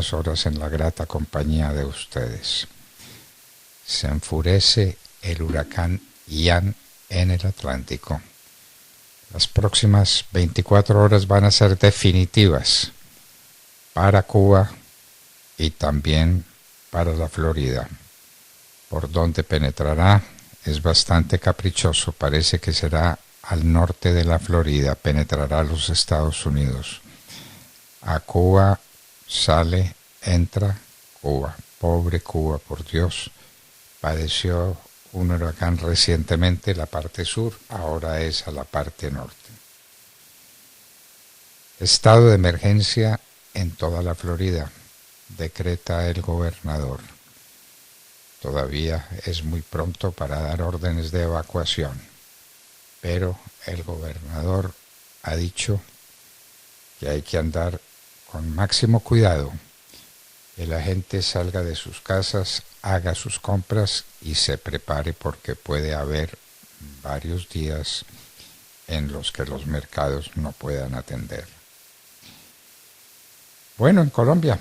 estas horas en la grata compañía de ustedes. Se enfurece el huracán Ian en el Atlántico. Las próximas 24 horas van a ser definitivas para Cuba y también para la Florida. Por donde penetrará es bastante caprichoso, parece que será al norte de la Florida, penetrará a los Estados Unidos. A Cuba sale, entra Cuba. Pobre Cuba, por Dios. Padeció un huracán recientemente la parte sur, ahora es a la parte norte. Estado de emergencia en toda la Florida, decreta el gobernador. Todavía es muy pronto para dar órdenes de evacuación, pero el gobernador ha dicho que hay que andar con máximo cuidado, que la gente salga de sus casas, haga sus compras y se prepare porque puede haber varios días en los que los mercados no puedan atender. Bueno, en Colombia,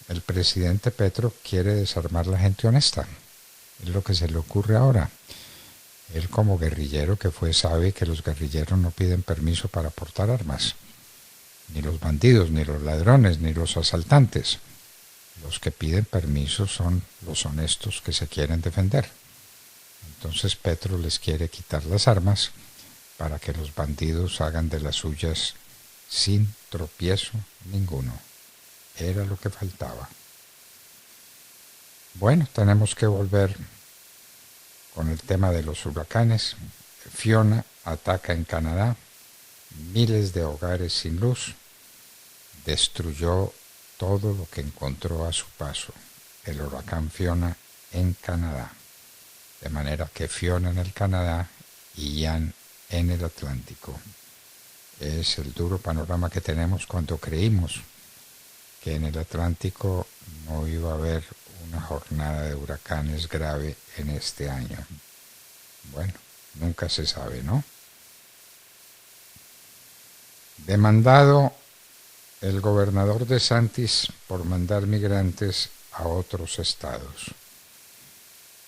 el presidente Petro quiere desarmar la gente honesta. Es lo que se le ocurre ahora. Él como guerrillero que fue sabe que los guerrilleros no piden permiso para portar armas. Ni los bandidos, ni los ladrones, ni los asaltantes. Los que piden permiso son los honestos que se quieren defender. Entonces Petro les quiere quitar las armas para que los bandidos hagan de las suyas sin tropiezo ninguno. Era lo que faltaba. Bueno, tenemos que volver con el tema de los huracanes. Fiona ataca en Canadá, miles de hogares sin luz, destruyó todo lo que encontró a su paso, el huracán Fiona en Canadá. De manera que Fiona en el Canadá y Ian en el Atlántico. Es el duro panorama que tenemos cuando creímos que en el Atlántico no iba a haber una jornada de huracanes grave en este año. Bueno, nunca se sabe, ¿no? Demandado el gobernador DeSantis por mandar migrantes a otros estados,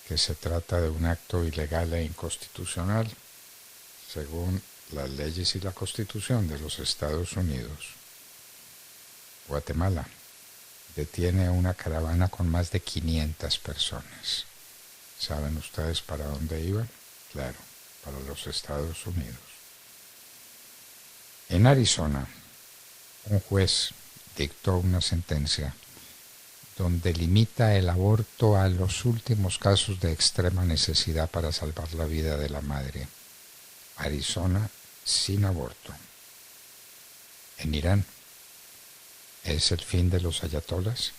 que se trata de un acto ilegal e inconstitucional, según las leyes y la Constitución de los Estados Unidos. Guatemala detiene una caravana con más de 500 personas. ¿Saben ustedes para dónde iban? Claro, para los Estados Unidos. En Arizona, un juez dictó una sentencia donde limita el aborto a los últimos casos de extrema necesidad para salvar la vida de la madre. Arizona sin aborto. En Irán, ¿es el fin de los ayatolas?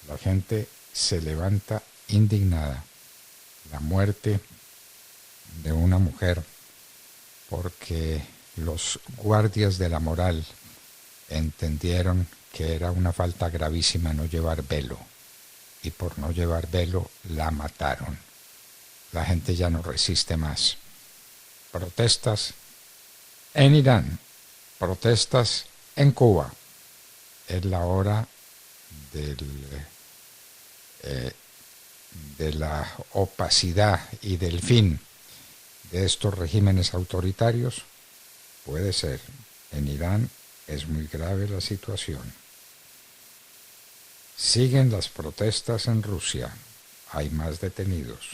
La gente se levanta indignada. La muerte de una mujer porque los guardias de la moral entendieron que era una falta gravísima no llevar velo y por no llevar velo la mataron. La gente ya no resiste más. Protestas en Irán, protestas en Cuba. Es la hora de la opacidad y del fin de estos regímenes autoritarios. Puede ser. En Irán es muy grave la situación. Siguen las protestas en Rusia. Hay más detenidos.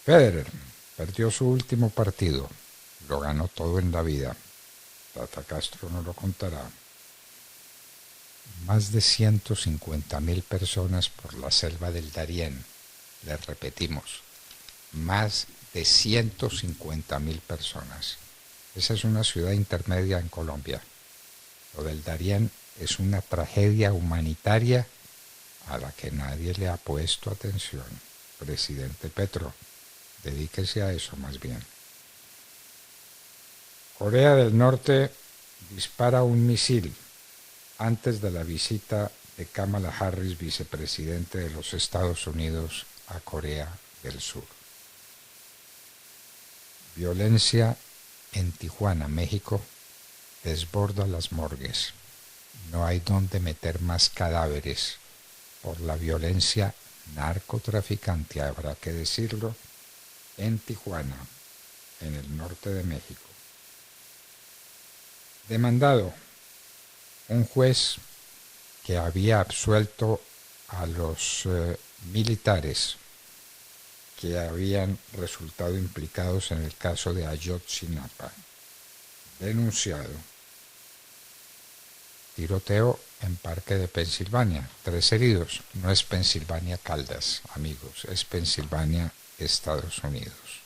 Federer perdió su último partido. Lo ganó todo en la vida. Tata Castro no lo contará. Más de 150.000 personas por la selva del Darién. Les repetimos, más de 150.000 personas. Esa es una ciudad intermedia en Colombia. Lo del Darién es una tragedia humanitaria a la que nadie le ha puesto atención. Presidente Petro, dedíquese a eso más bien. Corea del Norte dispara un misil antes de la visita de Kamala Harris, vicepresidente de los Estados Unidos, a Corea del Sur. Violencia en Tijuana, México, desborda las morgues. no hay donde meter más cadáveres por la violencia narcotraficante, habrá que decirlo, en Tijuana, en el norte de México. Demandado un juez que había absuelto a los militares que habían resultado implicados en el caso de Ayotzinapa. Denunciado. Tiroteo en Parque de Pensilvania. 3 heridos. No es Pensilvania Caldas, amigos. Es Pensilvania, Estados Unidos.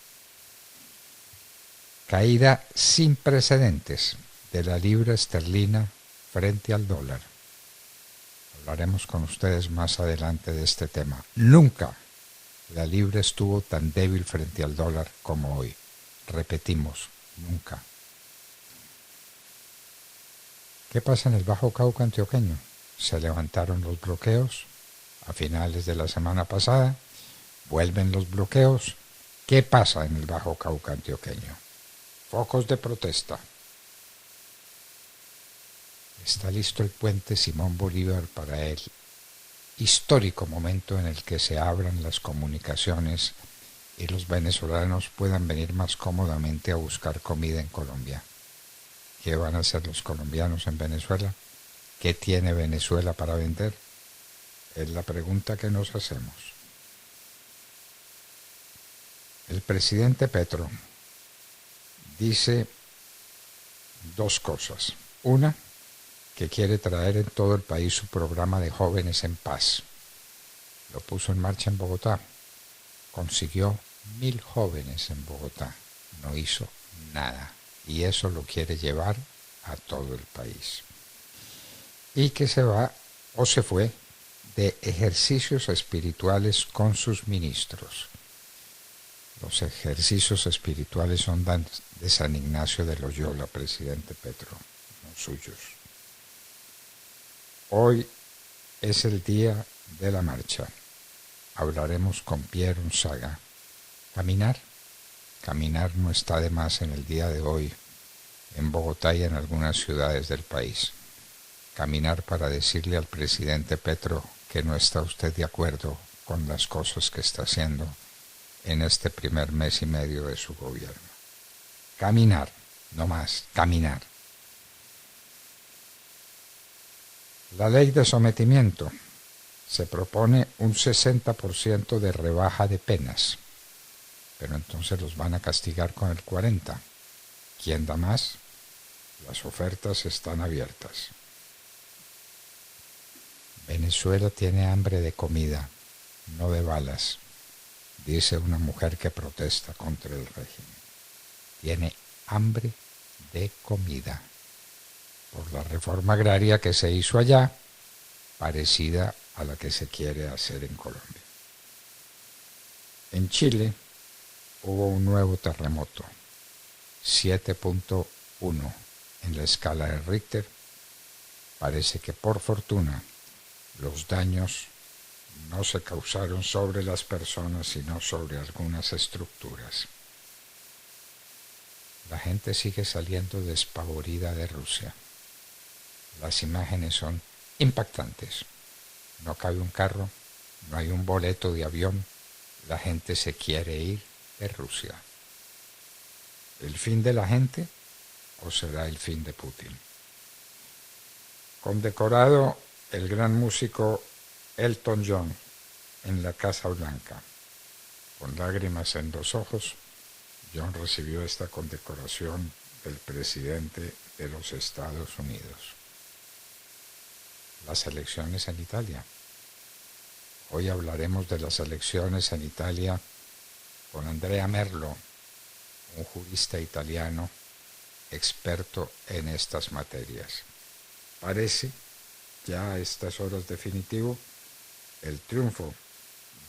Caída sin precedentes de la libra esterlina frente al dólar. Hablaremos con ustedes más adelante de este tema. Nunca la libra estuvo tan débil frente al dólar como hoy. Repetimos, nunca. ¿Qué pasa en el Bajo Cauca antioqueño? Se levantaron los bloqueos a finales de la semana pasada, vuelven los bloqueos. ¿Qué pasa en el Bajo Cauca antioqueño? Focos de protesta. Está listo el puente Simón Bolívar para el histórico momento en el que se abran las comunicaciones y los venezolanos puedan venir más cómodamente a buscar comida en Colombia. ¿Qué van a hacer los colombianos en Venezuela? ¿Qué tiene Venezuela para vender? Es la pregunta que nos hacemos. El presidente Petro dice 2 cosas. Una, que quiere traer en todo el país su programa de jóvenes en paz. Lo puso en marcha en Bogotá. Consiguió 1.000 jóvenes en Bogotá. No hizo nada. Y eso lo quiere llevar a todo el país. Y que se va o se fue de ejercicios espirituales con sus ministros. Los ejercicios espirituales son de San Ignacio de Loyola, presidente Petro, no suyos. Hoy es el día de la marcha. Hablaremos con Pierre Unzaga. Caminar no está de más en el día de hoy, en Bogotá y en algunas ciudades del país. Caminar para decirle al presidente Petro que no está usted de acuerdo con las cosas que está haciendo en este primer mes y medio de su gobierno. Caminar, no más, caminar. La ley de sometimiento se propone un 60% de rebaja de penas, pero entonces los van a castigar con el 40%. ¿Quién da más? Las ofertas están abiertas. Venezuela tiene hambre de comida, no de balas, dice una mujer que protesta contra el régimen. Tiene hambre de comida por la reforma agraria que se hizo allá, parecida a la que se quiere hacer en Colombia. En Chile hubo un nuevo terremoto, 7.1 en la escala de Richter. Parece que por fortuna los daños no se causaron sobre las personas, sino sobre algunas estructuras. La gente sigue saliendo despavorida de Rusia. Las imágenes son impactantes. No cabe un carro, no hay un boleto de avión. La gente se quiere ir de Rusia. ¿El fin de la gente o será el fin de Putin? Condecorado el gran músico Elton John en la Casa Blanca. Con lágrimas en los ojos, John recibió esta condecoración del presidente de los Estados Unidos. Las elecciones en Italia. Hoy hablaremos de las elecciones en Italia con Andrea Merlo, un jurista italiano experto en estas materias. Parece ya a estas horas definitivo el triunfo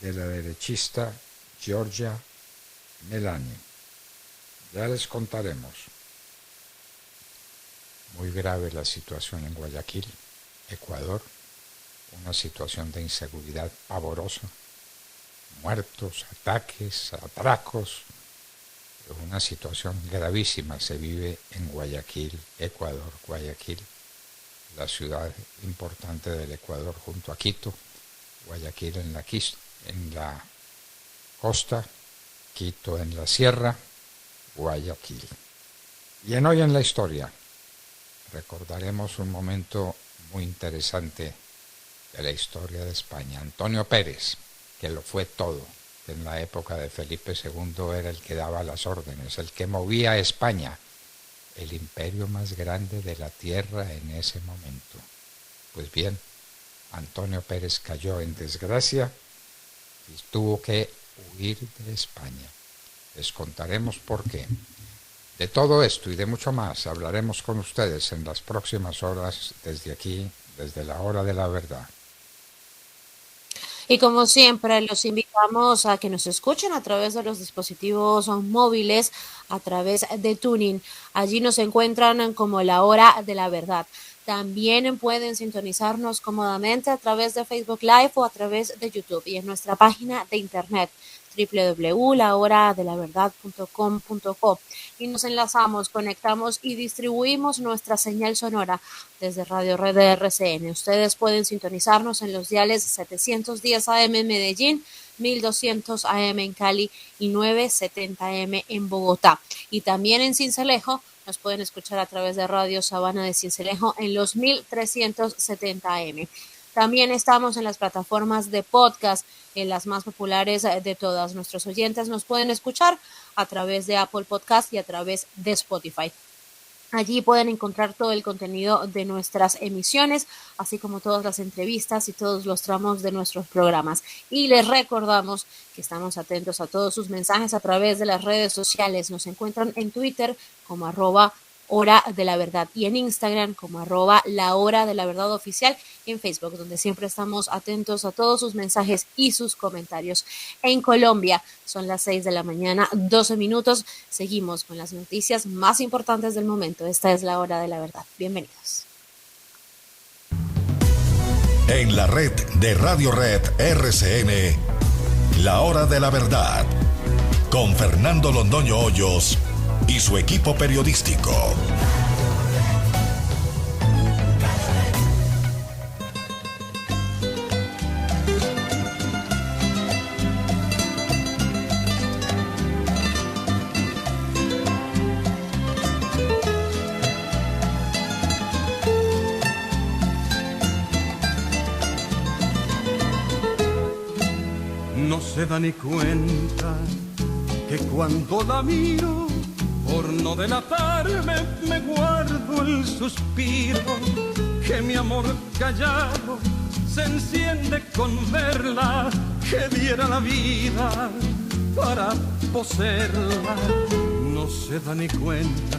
de la derechista Giorgia Meloni. Ya les contaremos. Muy grave la situación en Guayaquil, Ecuador, una situación de inseguridad pavorosa, muertos, ataques, atracos, una situación gravísima se vive en Guayaquil, Ecuador, Guayaquil, la ciudad importante del Ecuador junto a Quito, Guayaquil en la costa, Quito en la sierra, Guayaquil. Y en Hoy en la Historia recordaremos un momento muy interesante de la historia de España. Antonio Pérez, que lo fue todo, que en la época de Felipe II era el que daba las órdenes, el que movía a España, el imperio más grande de la tierra en ese momento. Pues bien, Antonio Pérez cayó en desgracia y tuvo que huir de España. Les contaremos por qué. De todo esto y de mucho más hablaremos con ustedes en las próximas horas desde aquí, desde la hora de la verdad. Y como siempre, los invitamos a que nos escuchen a través de los dispositivos móviles, a través de Tuning. Allí nos encuentran como La Hora de la Verdad. También pueden sintonizarnos cómodamente a través de Facebook Live o a través de YouTube y en nuestra página de internet www.lahoradelaverdad.com.co y nos enlazamos, conectamos y distribuimos nuestra señal sonora desde Radio Red de RCN. Ustedes pueden sintonizarnos en los diales 710 AM en Medellín, 1200 AM en Cali y 970 AM en Bogotá. Y también en Sincelejo nos pueden escuchar a través de Radio Sabana de Sincelejo en los 1370 AM. También estamos en las plataformas de podcast, en las más populares de todas. Nuestros oyentes nos pueden escuchar a través de Apple Podcast y a través de Spotify. Allí pueden encontrar todo el contenido de nuestras emisiones, así como todas las entrevistas y todos los tramos de nuestros programas. Y les recordamos que estamos atentos a todos sus mensajes a través de las redes sociales. Nos encuentran en Twitter como @Hora de la Verdad y en Instagram como @La Hora de la Verdad Oficial y en Facebook, donde siempre estamos atentos a todos sus mensajes y sus comentarios. En Colombia son las 6 de la mañana, 12 minutos. Seguimos con las noticias más importantes del momento. Esta es La Hora de la Verdad. Bienvenidos. En la red de Radio Red RCN, La Hora de la Verdad, con Fernando Londoño Hoyos y su equipo periodístico. No se da ni cuenta que cuando la miro, por no delatarme, me guardo el suspiro, que mi amor callado se enciende con verla, que diera la vida para poseerla. No se da ni cuenta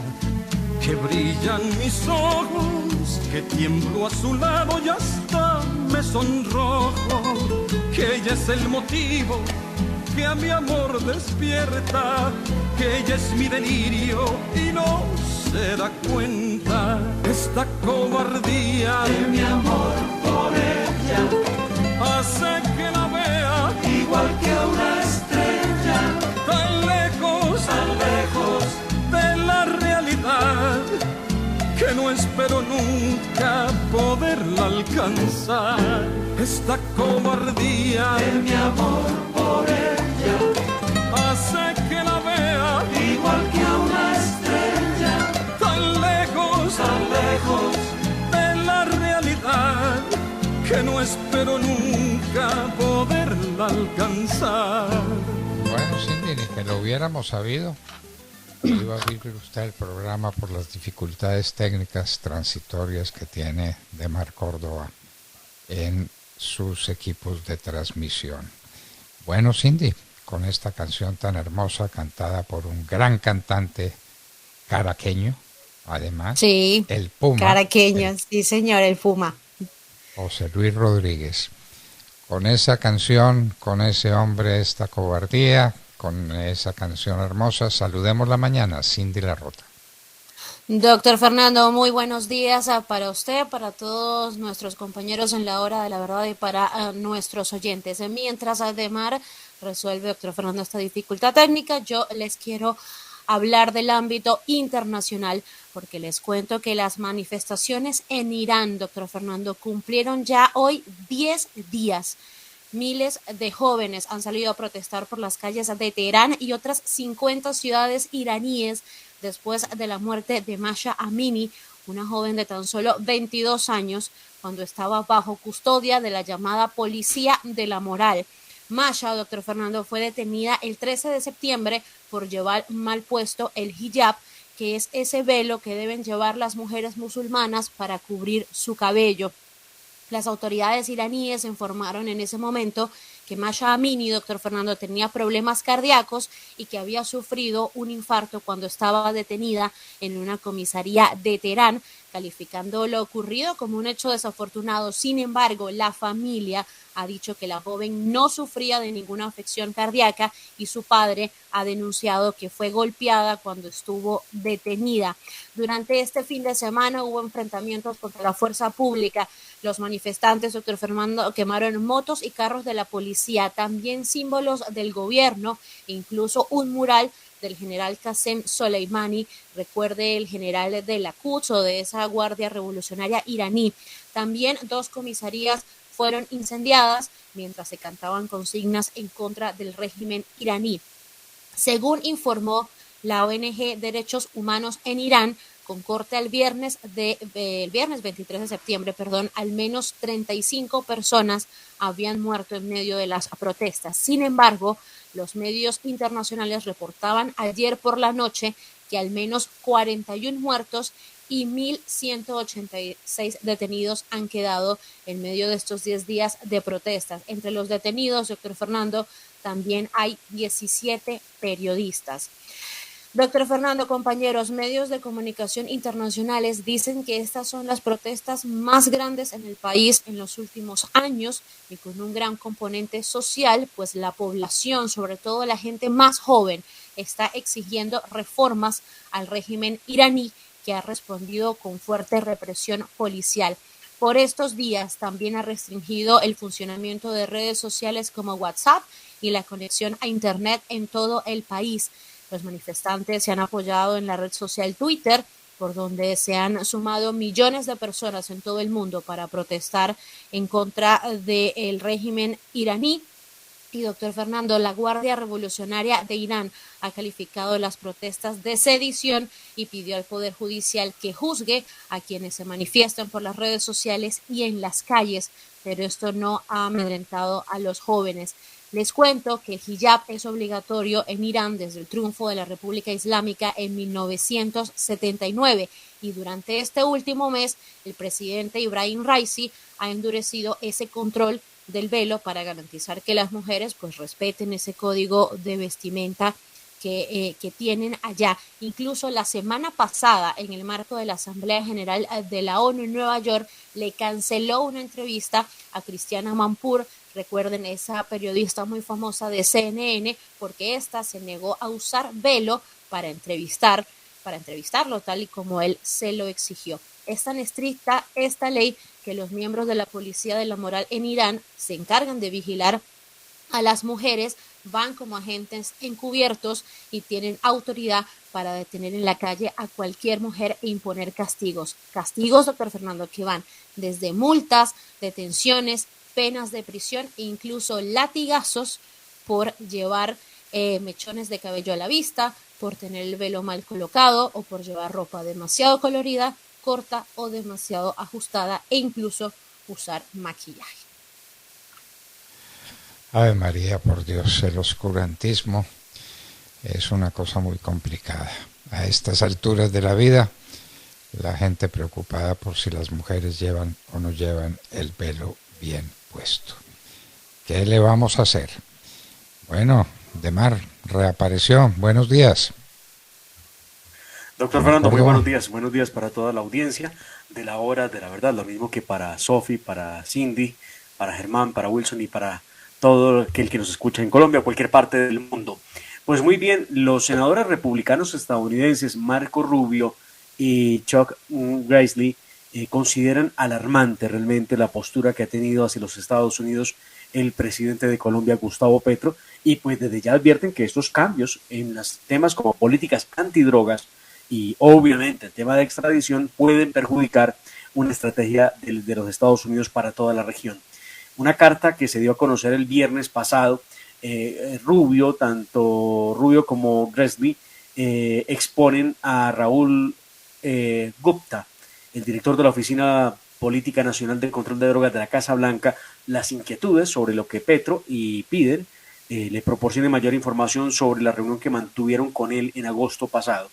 que brillan mis ojos, que tiemblo a su lado y hasta me sonrojo, que ella es el motivo que a mi amor despierta, que ella es mi delirio y no se da cuenta. Esta cobardía de mi amor por ella hace que la vea igual que a una estrella, tan lejos de la realidad, que no espero nunca poderla alcanzar. Esta cobardía de mi amor por ella hace que la vea igual que a una estrella, tan lejos de la realidad, que no espero nunca poderla alcanzar. Bueno, Cindy, ni que lo hubiéramos sabido. Iba a vivir usted el programa por las dificultades técnicas transitorias que tiene Demar Córdoba en sus equipos de transmisión. Bueno, Cindy, con esta canción tan hermosa cantada por un gran cantante caraqueño, además, Sí, el Puma, caraqueño, sí señor, el Puma. José Luis Rodríguez. Con esa canción, con ese hombre, esta cobardía, con esa canción hermosa, saludemos la mañana, Cindy Larrota. Doctor Fernando, muy buenos días para usted, para todos nuestros compañeros en La Hora de la Verdad y para nuestros oyentes. Mientras Ademar resuelve, doctor Fernando, esta dificultad técnica, yo les quiero hablar del ámbito internacional, porque les cuento que las manifestaciones en Irán, doctor Fernando, cumplieron ya hoy 10 días. Miles de jóvenes han salido a protestar por las calles de Teherán y otras 50 ciudades iraníes después de la muerte de Masha Amini, una joven de tan solo 22 años, cuando estaba bajo custodia de la llamada Policía de la Moral. Masha, doctor Fernando, fue detenida el 13 de septiembre por llevar mal puesto el hijab, que es ese velo que deben llevar las mujeres musulmanas para cubrir su cabello. Las autoridades iraníes informaron en ese momento que Masha Amini, doctor Fernando, tenía problemas cardíacos y que había sufrido un infarto cuando estaba detenida en una comisaría de Teherán, calificando lo ocurrido como un hecho desafortunado. Sin embargo, la familia ha dicho que la joven no sufría de ninguna afección cardíaca y su padre ha denunciado que fue golpeada cuando estuvo detenida. Durante este fin de semana hubo enfrentamientos contra la fuerza pública. Los manifestantes, doctor Fernando, quemaron motos y carros de la policía, también símbolos del gobierno, e incluso un mural del general Qasem Soleimani, recuerde, el general de la Quds o de esa guardia revolucionaria iraní. También 2 comisarías fueron incendiadas mientras se cantaban consignas en contra del régimen iraní. Según informó la ONG Derechos Humanos en Irán, con corte al viernes 23 de septiembre, al menos 35 personas habían muerto en medio de las protestas. Sin embargo, los medios internacionales reportaban ayer por la noche que al menos 41 muertos y 1.186 detenidos han quedado en medio de estos 10 días de protestas. Entre los detenidos, doctor Fernando, también hay 17 periodistas. Doctor Fernando, compañeros, medios de comunicación internacionales dicen que estas son las protestas más grandes en el país en los últimos años y con un gran componente social, pues la población, sobre todo la gente más joven, está exigiendo reformas al régimen iraní, que ha respondido con fuerte represión policial. Por estos días también ha restringido el funcionamiento de redes sociales como WhatsApp y la conexión a Internet en todo el país. Los manifestantes se han apoyado en la red social Twitter, por donde se han sumado millones de personas en todo el mundo para protestar en contra del régimen iraní. Y doctor Fernando, la Guardia Revolucionaria de Irán ha calificado las protestas de sedición y pidió al Poder Judicial que juzgue a quienes se manifiestan por las redes sociales y en las calles, pero esto no ha amedrentado a los jóvenes. Les cuento que el hijab es obligatorio en Irán desde el triunfo de la República Islámica en 1979 y durante este último mes el presidente Ibrahim Raisi ha endurecido ese control del velo para garantizar que las mujeres pues respeten ese código de vestimenta que tienen allá. Incluso la semana pasada, en el marco de la Asamblea General de la ONU en Nueva York, le canceló una entrevista a Christiane Amanpour, recuerden, esa periodista muy famosa de CNN, porque ésta se negó a usar velo para entrevistarlo tal y como él se lo exigió. Es tan estricta esta ley que los miembros de la Policía de la Moral en Irán se encargan de vigilar a las mujeres, van como agentes encubiertos y tienen autoridad para detener en la calle a cualquier mujer e imponer castigos. Castigos, doctor Fernando, que van desde multas, detenciones, penas de prisión e incluso latigazos por llevar mechones de cabello a la vista, por tener el velo mal colocado o por llevar ropa demasiado colorida, corta o demasiado ajustada e incluso usar maquillaje. Ave María, por Dios, el oscurantismo es una cosa muy complicada. A estas alturas de la vida, la gente preocupada por si las mujeres llevan o no llevan el velo bien puesto. ¿Qué le vamos a hacer? Bueno, Demar reapareció. Buenos días. Doctor Fernando, muy buenos días para toda la audiencia de la hora de la verdad, lo mismo que para Sofi, para Cindy, para Germán, para Wilson y para todo aquel que nos escucha en Colombia o cualquier parte del mundo. Pues muy bien, los senadores republicanos estadounidenses Marco Rubio y Chuck Grassley consideran alarmante realmente la postura que ha tenido hacia los Estados Unidos el presidente de Colombia, Gustavo Petro, y pues desde ya advierten que estos cambios en los temas como políticas antidrogas y obviamente el tema de extradición pueden perjudicar una estrategia de los Estados Unidos para toda la región. Una carta que se dio a conocer el viernes pasado, tanto Rubio como Gressby, exponen a Raúl Gupta, el director de la Oficina Política Nacional de Control de Drogas de la Casa Blanca, las inquietudes sobre lo que Petro y piden le proporcione mayor información sobre la reunión que mantuvieron con él en agosto pasado.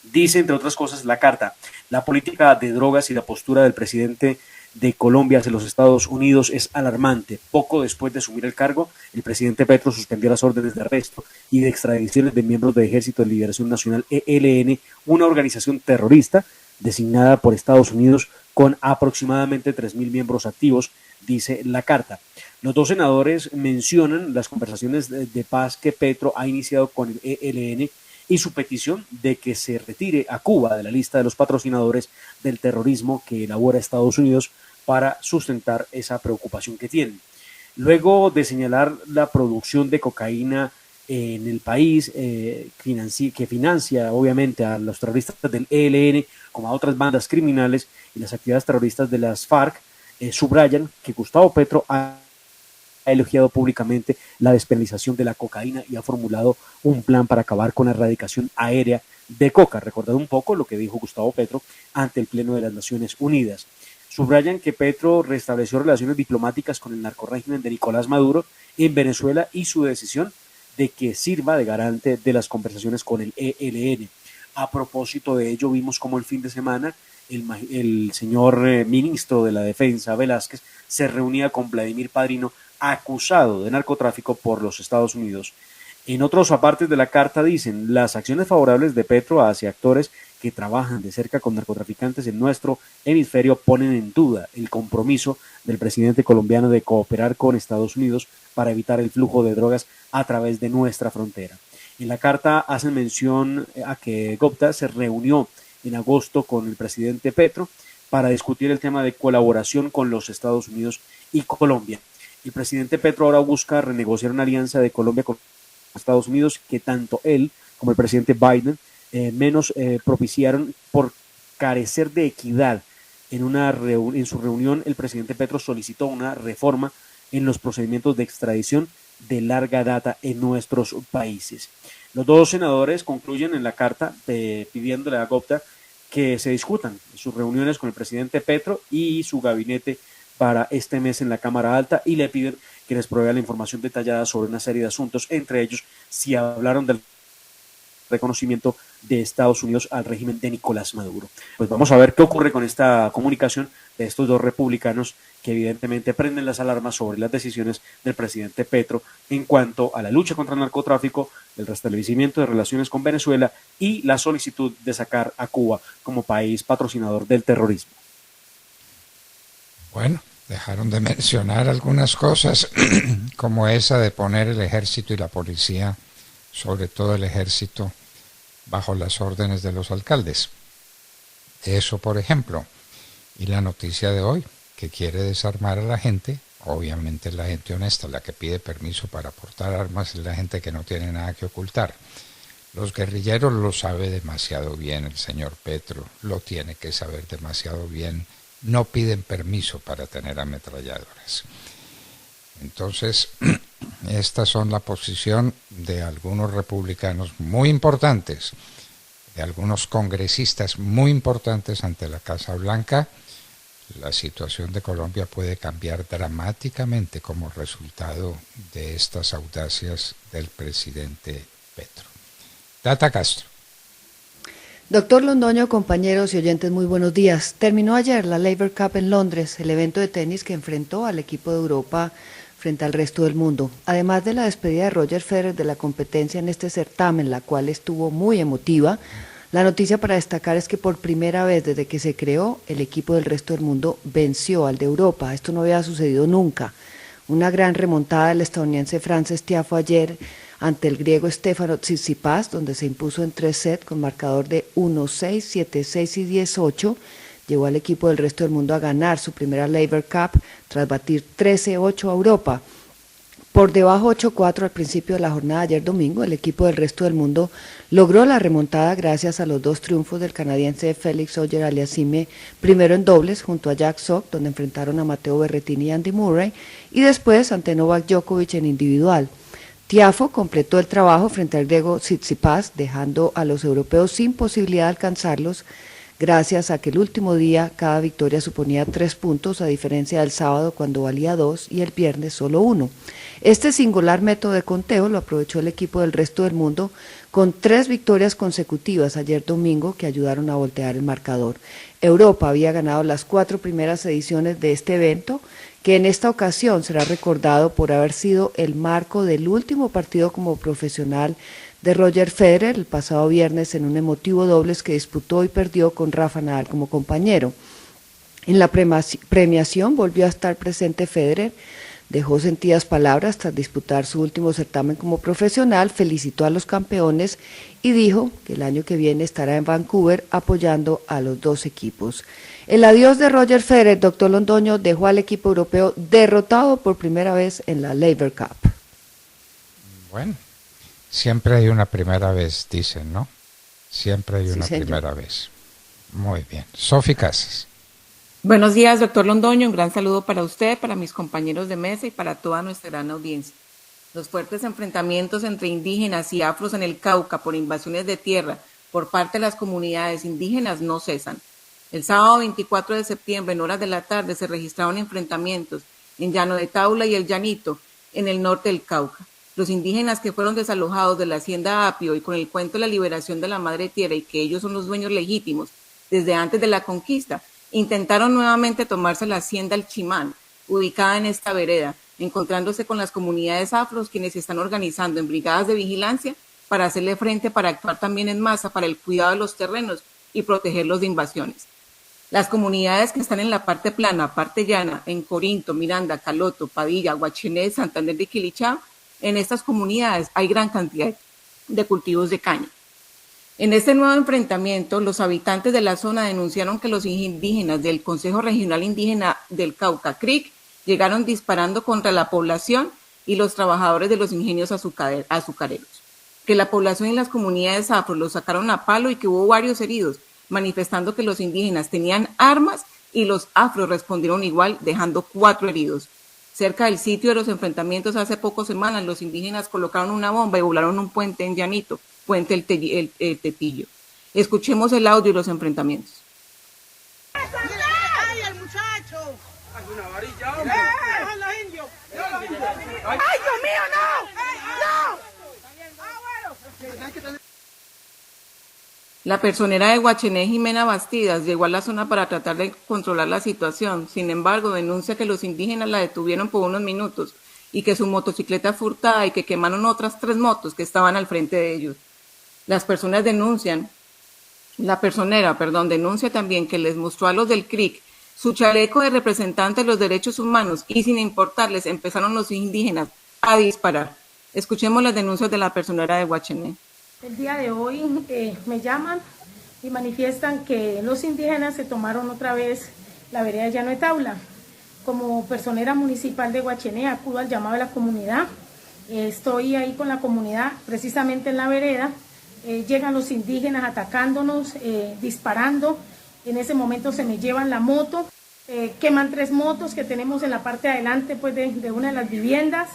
Dice, entre otras cosas, la carta: la política de drogas y la postura del presidente de Colombia hacia los Estados Unidos es alarmante. Poco después de asumir el cargo, el presidente Petro suspendió las órdenes de arresto y de extradiciones de miembros del Ejército de Liberación Nacional, ELN, una organización terrorista designada por Estados Unidos con aproximadamente 3.000 miembros activos, dice la carta. Los dos senadores mencionan las conversaciones de paz que Petro ha iniciado con el ELN y su petición de que se retire a Cuba de la lista de los patrocinadores del terrorismo que elabora Estados Unidos para sustentar esa preocupación que tienen. Luego de señalar la producción de cocaína en el país, que financia obviamente a los terroristas del ELN como a otras bandas criminales y las actividades terroristas de las FARC, subrayan que Gustavo Petro ha elogiado públicamente la despenalización de la cocaína y ha formulado un plan para acabar con la erradicación aérea de coca. Recordad un poco lo que dijo Gustavo Petro ante el Pleno de las Naciones Unidas. Subrayan que Petro restableció relaciones diplomáticas con el narcorrégimen de Nicolás Maduro en Venezuela y su decisión de que sirva de garante de las conversaciones con el ELN. A propósito de ello, vimos como el fin de semana el señor ministro de la Defensa, Velázquez, se reunía con Vladimir Padrino, acusado de narcotráfico por los Estados Unidos. En otros apartes de la carta dicen: las acciones favorables de Petro hacia actores que trabajan de cerca con narcotraficantes en nuestro hemisferio ponen en duda el compromiso del presidente colombiano de cooperar con Estados Unidos para evitar el flujo de drogas a través de nuestra frontera. En la carta hacen mención a que Gupta se reunió en agosto con el presidente Petro para discutir el tema de colaboración con los Estados Unidos y Colombia. El presidente Petro ahora busca renegociar una alianza de Colombia con Estados Unidos que tanto él como el presidente Biden propiciaron por carecer de equidad. En su reunión, el presidente Petro solicitó una reforma en los procedimientos de extradición de larga data en nuestros países. Los dos senadores concluyen en la carta pidiéndole a Gupta que se discutan sus reuniones con el presidente Petro y su gabinete para este mes en la Cámara Alta, y le piden que les provea la información detallada sobre una serie de asuntos, entre ellos si hablaron del reconocimiento de Estados Unidos al régimen de Nicolás Maduro. Pues vamos a ver qué ocurre con esta comunicación de estos dos republicanos que evidentemente prenden las alarmas sobre las decisiones del presidente Petro en cuanto a la lucha contra el narcotráfico, el restablecimiento de relaciones con Venezuela y la solicitud de sacar a Cuba como país patrocinador del terrorismo. Bueno, dejaron de mencionar algunas cosas como esa de poner el ejército y la policía, sobre todo el ejército, bajo las órdenes de los alcaldes. Eso, por ejemplo. Y la noticia de hoy, que quiere desarmar a la gente, obviamente es la gente honesta, la que pide permiso para portar armas, es la gente que no tiene nada que ocultar. Los guerrilleros lo sabe demasiado bien el señor Petro, lo tiene que saber demasiado bien, no piden permiso para tener ametralladoras. Entonces, estas son la posición de algunos republicanos muy importantes, de algunos congresistas muy importantes ante la Casa Blanca. La situación de Colombia puede cambiar dramáticamente como resultado de estas audacias del presidente Petro. Tata Castro. Doctor Londoño, compañeros y oyentes, muy buenos días. Terminó ayer la Laver Cup en Londres, el evento de tenis que enfrentó al equipo de Europa frente al resto del mundo. Además de la despedida de Roger Federer de la competencia en este certamen, la cual estuvo muy emotiva, la noticia para destacar es que por primera vez desde que se creó, el equipo del resto del mundo venció al de Europa. Esto no había sucedido nunca. Una gran remontada del estadounidense Frances Tiafoe ayer ante el griego Stefano Tsitsipas, donde se impuso en 3 sets con marcador de 1-6, 7-6 y 10-8. llevó al equipo del resto del mundo a ganar su primera Laver Cup tras batir 13-8 a Europa. Por debajo 8-4 al principio de la jornada de ayer domingo, el equipo del resto del mundo logró la remontada gracias a los 2 triunfos del canadiense Félix Auger-Aliassime, primero en dobles junto a Jack Sock, donde enfrentaron a Matteo Berrettini y Andy Murray, y después ante Novak Djokovic en individual. Tiafoe completó el trabajo frente al griego Tsitsipas, dejando a los europeos sin posibilidad de alcanzarlos, gracias a que el último día cada victoria suponía 3 puntos, a diferencia del sábado cuando valía 2 y el viernes solo 1. Este singular método de conteo lo aprovechó el equipo del resto del mundo con 3 victorias consecutivas ayer domingo que ayudaron a voltear el marcador. Europa había ganado las 4 primeras ediciones de este evento, que en esta ocasión será recordado por haber sido el marco del último partido como profesional de Roger Federer el pasado viernes en un emotivo dobles que disputó y perdió con Rafa Nadal como compañero. En la premiación volvió a estar presente Federer, dejó sentidas palabras tras disputar su último certamen como profesional, felicitó a los campeones y dijo que el año que viene estará en Vancouver apoyando a los 2 equipos. El adiós de Roger Federer, doctor Londoño, dejó al equipo europeo derrotado por primera vez en la Laver Cup. Bueno, siempre hay una primera vez, dicen, ¿no? Siempre hay una primera vez. Muy bien. Sofi Casas. Buenos días, doctor Londoño. Un gran saludo para usted, para mis compañeros de mesa y para toda nuestra gran audiencia. Los fuertes enfrentamientos entre indígenas y afros en el Cauca por invasiones de tierra por parte de las comunidades indígenas no cesan. El sábado 24 de septiembre, en horas de la tarde, se registraron enfrentamientos en Llano de Taula y El Llanito, en el norte del Cauca. Los indígenas que fueron desalojados de la hacienda Apio y con el cuento de la liberación de la madre tierra y que ellos son los dueños legítimos desde antes de la conquista, intentaron nuevamente tomarse la hacienda El Chimán, ubicada en esta vereda, encontrándose con las comunidades afros quienes se están organizando en brigadas de vigilancia para hacerle frente, para actuar también en masa para el cuidado de los terrenos y protegerlos de invasiones. Las comunidades que están en la parte plana, parte llana, en Corinto, Miranda, Caloto, Padilla, Guachené, Santander de Quilichao, en estas comunidades hay gran cantidad de cultivos de caña. En este nuevo enfrentamiento, los habitantes de la zona denunciaron que los indígenas del Consejo Regional Indígena del Cauca, CRIC, llegaron disparando contra la población y los trabajadores de los ingenios azucareros, que la población y las comunidades afro los sacaron a palo y que hubo varios heridos, manifestando que los indígenas tenían armas y los afros respondieron igual, dejando 4 heridos. Cerca del sitio de los enfrentamientos hace pocas semanas, los indígenas colocaron una bomba y volaron un puente en Llanito, puente el Tetillo. Escuchemos el audio de los enfrentamientos. ¡Ay, el muchacho! ¡Ay, una varilla, hombre! ¡Ay, Dios mío, no! ¡No! La personera de Guachené, Jimena Bastidas, llegó a la zona para tratar de controlar la situación. Sin embargo, denuncia que los indígenas la detuvieron por unos minutos y que su motocicleta fue hurtada y que quemaron otras 3 motos que estaban al frente de ellos. La personera denuncia también que les mostró a los del CRIC su chaleco de representante de los derechos humanos y sin importarles empezaron los indígenas a disparar. Escuchemos las denuncias de la personera de Guachené. El día de hoy me llaman y manifiestan que los indígenas se tomaron otra vez la vereda de Llano de Taula. Como personera municipal de Guachené acudo al llamado de la comunidad. Estoy ahí con la comunidad, precisamente en la vereda. Llegan los indígenas atacándonos, disparando. En ese momento se me llevan la moto. Queman 3 motos que tenemos en la parte de adelante pues, de una de las viviendas.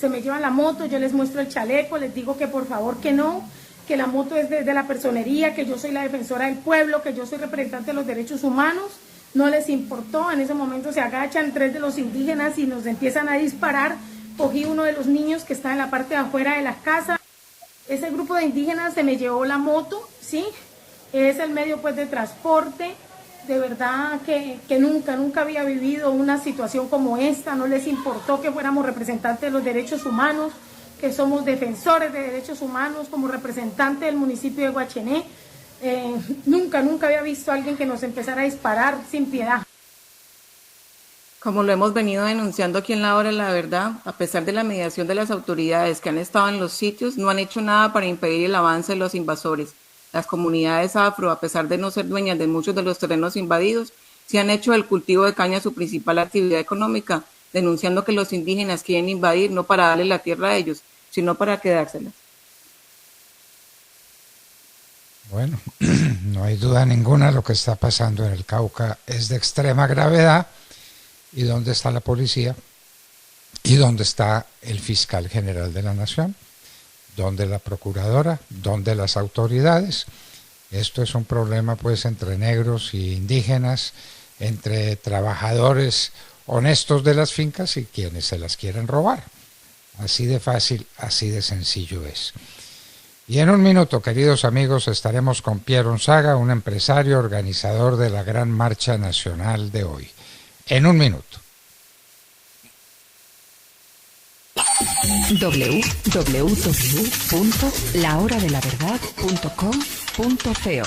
Se me llevan la moto, yo les muestro el chaleco, les digo que por favor que no, que la moto es de la personería, que yo soy la defensora del pueblo, que yo soy representante de los derechos humanos. No les importó, en ese momento se agachan 3 de los indígenas y nos empiezan a disparar. Cogí uno de los niños que está en la parte de afuera de la casa. Ese grupo de indígenas se me llevó la moto, ¿sí? Es el medio pues de transporte. De verdad que nunca había vivido una situación como esta. No les importó que fuéramos representantes de los derechos humanos, que somos defensores de derechos humanos como representante del municipio de Guachené. Nunca había visto a alguien que nos empezara a disparar sin piedad. Como lo hemos venido denunciando aquí en La Hora de la Verdad, a pesar de la mediación de las autoridades que han estado en los sitios, no han hecho nada para impedir el avance de los invasores. Las comunidades afro, a pesar de no ser dueñas de muchos de los terrenos invadidos, se han hecho del cultivo de caña su principal actividad económica, denunciando que los indígenas quieren invadir no para darle la tierra a ellos, sino para quedársela. Bueno, no hay duda ninguna, lo que está pasando en el Cauca es de extrema gravedad. ¿Y dónde está la policía? ¿Y dónde está el fiscal general de la nación? ¿Dónde la procuradora? ¿Dónde las autoridades? Esto es un problema pues entre negros y indígenas, entre trabajadores honestos de las fincas y quienes se las quieren robar. Así de fácil, así de sencillo es. Y en un minuto, queridos amigos, estaremos con Pierre Onzaga, un empresario organizador de la gran marcha nacional de hoy. En un minuto. www.lahoradelaverdad.com.co